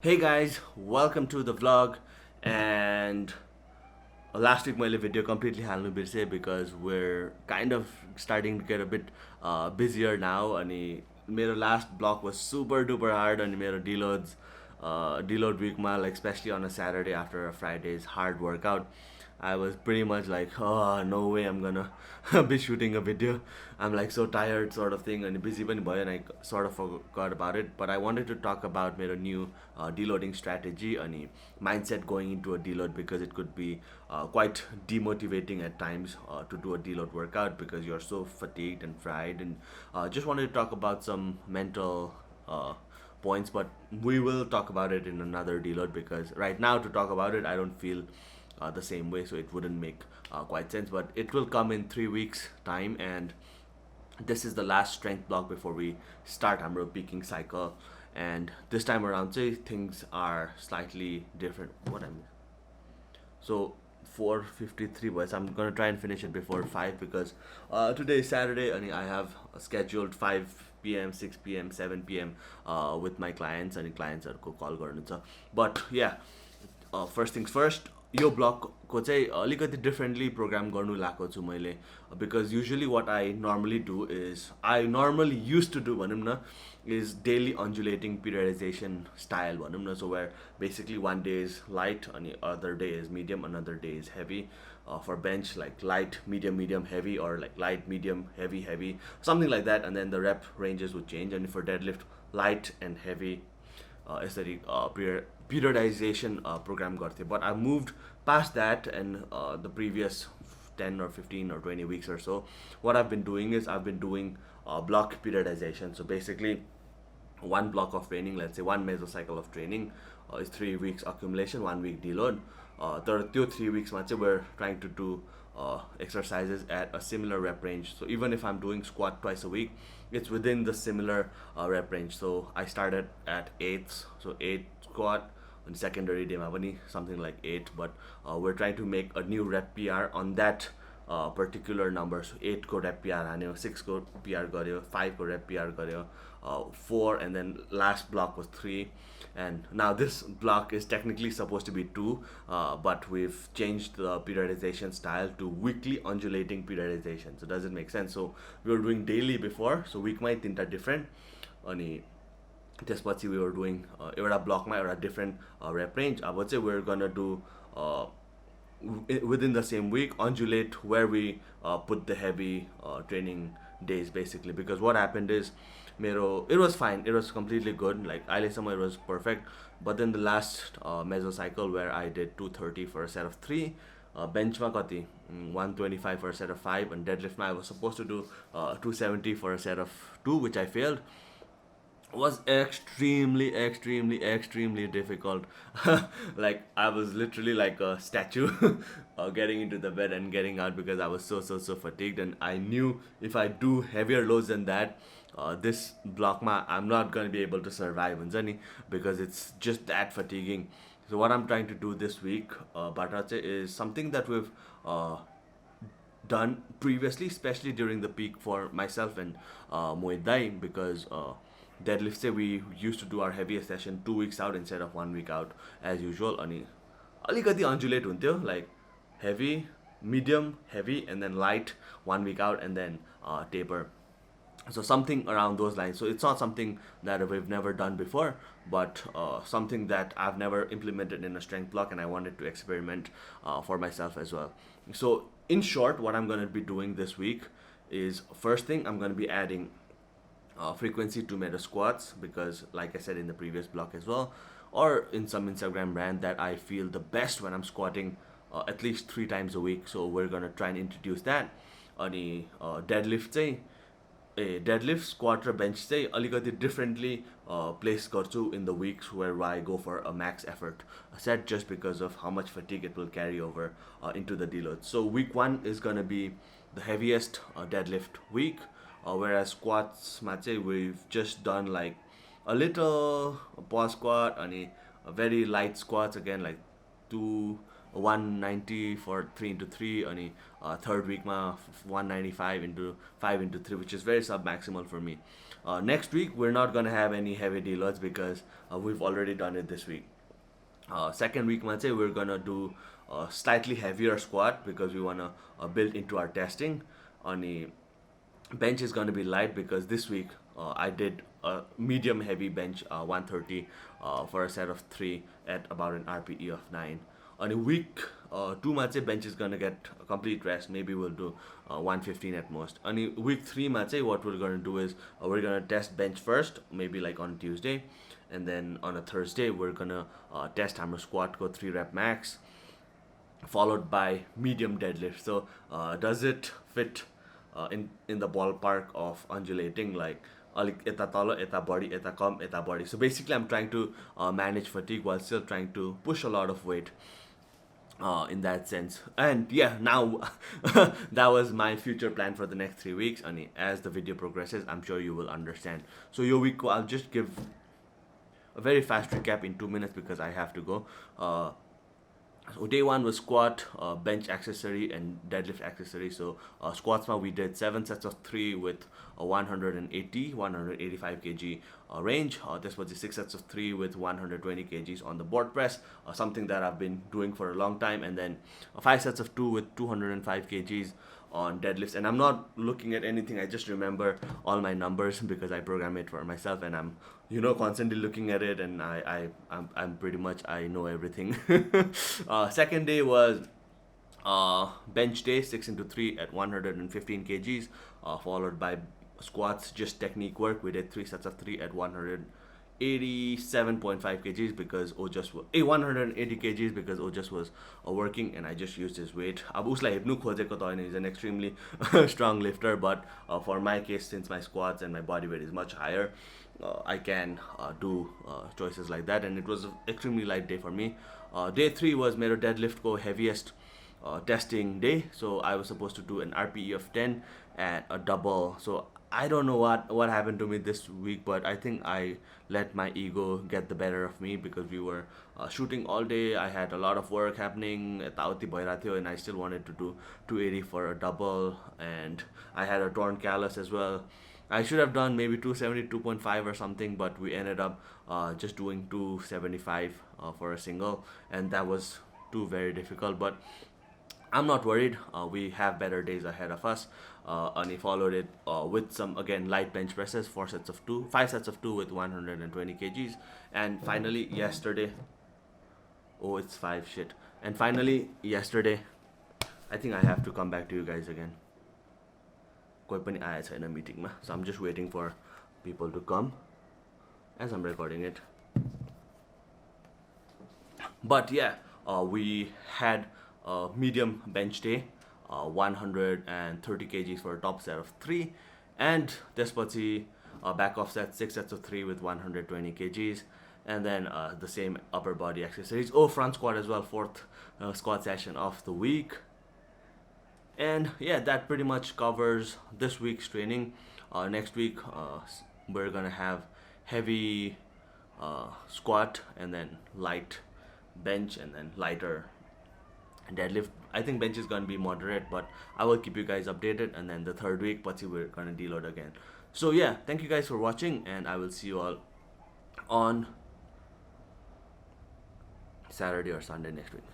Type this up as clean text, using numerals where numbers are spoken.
Hey guys, welcome to the vlog. And last week मैले video completely हाल्नु बिर्सेँ because we're kind of starting to get a bit busier now. अनि मेरो last block was super duper hard अनि मेरो deload weekमा, like especially on a Saturday after a Friday's hard workout, I was pretty much like, oh, no way I'm gonna be shooting a video. I'm like so tired, sort of thing, and busy पनि भयो, and I sort of forgot about it. But I wanted to talk about my new deloading strategy and mindset going into a deload, because it could be quite demotivating at times to do a deload workout because you're so fatigued and fried. And just wanted to talk about some mental points, but we will talk about it in another deload, because right now to talk about it, I don't feel the same way, so it wouldn't make quite sense. But it will come in 3 weeks time, and this is the last strength block before we start our peaking cycle. And this time around, say things are slightly different. What I mean, so 4:53 was. I'm gonna try and finish it before 5, because today is Saturday and I have scheduled 5 p.m., 6 p.m., 7 p.m. With my clients, and clients are call गर्नु. But yeah, first things first, यो ब्लगको चाहिँ अलिकति differently programme गर्नु लागेको छु मैले, because usually what I normally do is I normally use to do भनौँ न, is daily undulating periodization style भनौँ न. So where basically one day is light अनि other day is medium, another day is heavy. For bench, like light, medium, medium, heavy, or like light, medium, heavy, heavy, something like that. And then the rep ranges would change. And for deadlift, light and heavy, यसरी periodization program गर्थेँ. But I moved past that, and the previous 10 or 15 or 20 weeks or so, what I've been doing is I've been doing block periodization. So basically, one block of training, let's say one mesocycle of training, is 3 weeks accumulation, 1 week deload. तर त्यो 3 weeks चाहिँ we're trying to do exercises at a similar rep range. So even if I'm doing squat twice a week, it's within the similar rep range. So I started at 8, so 8 squat, and secondary day something like 8. But we're trying to make a new rep PR on that particular number. So 8 को rep PR हान्यो, 6 को PR गर्यो, 5 को rep PR गर्यो, 4, and then last block was 3. And now this block is technically supposed to be 2, but we've changed the periodization style to weekly undulating periodization. So does it make sense? So we were doing daily before, so week my tinta different. अनि त्यसपछि we were doing एउटा ब्लकमा एउटा different rep range. अब चाहिँ we're gonna do within the same week undulate where we put the heavy training days, basically. Because what happened is it was fine, it was completely good, like अहिलेसम्म it was perfect. But then the last mesocycle, where I did 230 for a set of 3, benchमा कति 125 for a set of 5, and deadliftमा I was supposed to do 270 for a set of 2, which I failed. Was extremely difficult. Like I was literally like a statue getting into the bed and getting out, because I was so fatigued. And I knew if I do heavier loads than that, this block I'm not going to be able to survive, because it's just that fatiguing. So what I'm trying to do this week, Batache, is something that we've done previously, especially during the peak for myself and Muay Thai, because deadlift say we used to do our heaviest session 2 weeks out instead of 1 week out as usual. अनि अलिकति undulate हुन्थ्यो, like heavy, medium, heavy, and then light 1 week out, and then taper. So something around those lines. So it's not something that we've never done before, but something that I've never implemented in a strength block, and I wanted to experiment for myself as well. So in short, what I'm going to be doing this week is, first thing, I'm going to be adding frequency to meta squats, because like I said in the previous block as well, or in some Instagram brand, that I feel the best when I'm squatting at least 3 times a week. So we're gonna try and introduce that. अनि deadlift चाहिँ deadlift, squat र bench चाहिँ अलिकति differently place गर्छु in the weeks where I go for a max effort set, just because of how much fatigue it will carry over into the deload. So week 1 is gonna be the heaviest deadlift week, whereas squats we've just done like a little pause squat and a very light squats, again like 2 190 for 3 into 3 अनि third week ma 195 into 5 into 3, which is very sub maximal for me. Next week we're not gonna have any heavy deloads because we've already done it this week. Second week ma चाहिँ we're gonna do slightly heavier squat because we wanna build into our testing. अनि bench is going to be light because this week I did a medium heavy bench 130 for a set of 3 at about an RPE of 9. On a week 2 ma चाहिँ bench is going to get a complete rest. Maybe we'll do 115 at most. On a week 3 ma चाहिँ what we're going to do is we're going to test bench first, maybe like on Tuesday, and then on a Thursday we're going to test hammer squat go 3 rep max, followed by medium deadlift. So does it fit in the ballpark of undulating, like अलिक यता तल यता बढी यता कम यता बढी. So basically I'm trying to manage fatigue while still trying to push a lot of weight in that sense. And yeah, now that was my future plan for the next 3 weeks, and as the video progresses I'm sure you will understand. So your week I'll just give a very fast recap in 2 minutes because I have to go. So day 1 was squat, bench accessory, and deadlift accessory. So squats we did 7 sets of 3 with a 185 kg range. This was the 6 sets of 3 with 120 kgs on the board press, something that I've been doing for a long time. And then 5 sets of 2 with 205 kgs on deadlifts. And I'm not looking at anything, I just remember all my numbers because I program it for myself, and I'm constantly looking at it, and I'm pretty much, I know everything. Second day was bench day, 6 into 3 at 115 kgs, followed by squats, just technique work. We did 3 sets of 3 at 187.5 kgs because Ojas was 180 kgs because Ojas was working, and I just used his weight. अब उसलाई हेप्नु खोजेको त हैन, he's an extremely strong lifter, but for my case, since my squats and my body weight is much higher, I can do choices like that, and it was an extremely light day for me. Day 3 was मेरो deadlift ko heaviest testing day, so I was supposed to do an RPE of 10 and a double. So I don't know what happened to me this week, but I think I let my ego get the better of me because we were shooting all day. I had a lot of work happening, and I still wanted to do 280 for a double, and I had a torn callus as well. I should have done maybe 270, 2.5 or something, but we ended up just doing 275 for a single, and that was too very difficult. But I'm not worried. We have better days ahead of us. And he followed it with some, again, light bench presses, 5 sets of 2 with 120 kgs. And finally, yesterday, it's 5 shit. And finally, yesterday, I think I have to come back to you guys again. कोही पनि आएको छैन मिटिङमा, so I'm just waiting for people to come as I'm recording it. But yeah, we had a medium bench day, 130 kgs for a top set of 3, and त्यसपछि back off set, 6 sets of 3 with 120 kgs, and then the same upper body exercises. Front squat as well, 4th squat session of the week. And yeah, that pretty much covers this week's training. Next week we're gonna have heavy squat, and then light bench, and then lighter deadlift. I think bench is gonna be moderate, but I will keep you guys updated. And then the third week, we're gonna deload again. So yeah, thank you guys for watching, and I will see you all on Saturday or Sunday next week.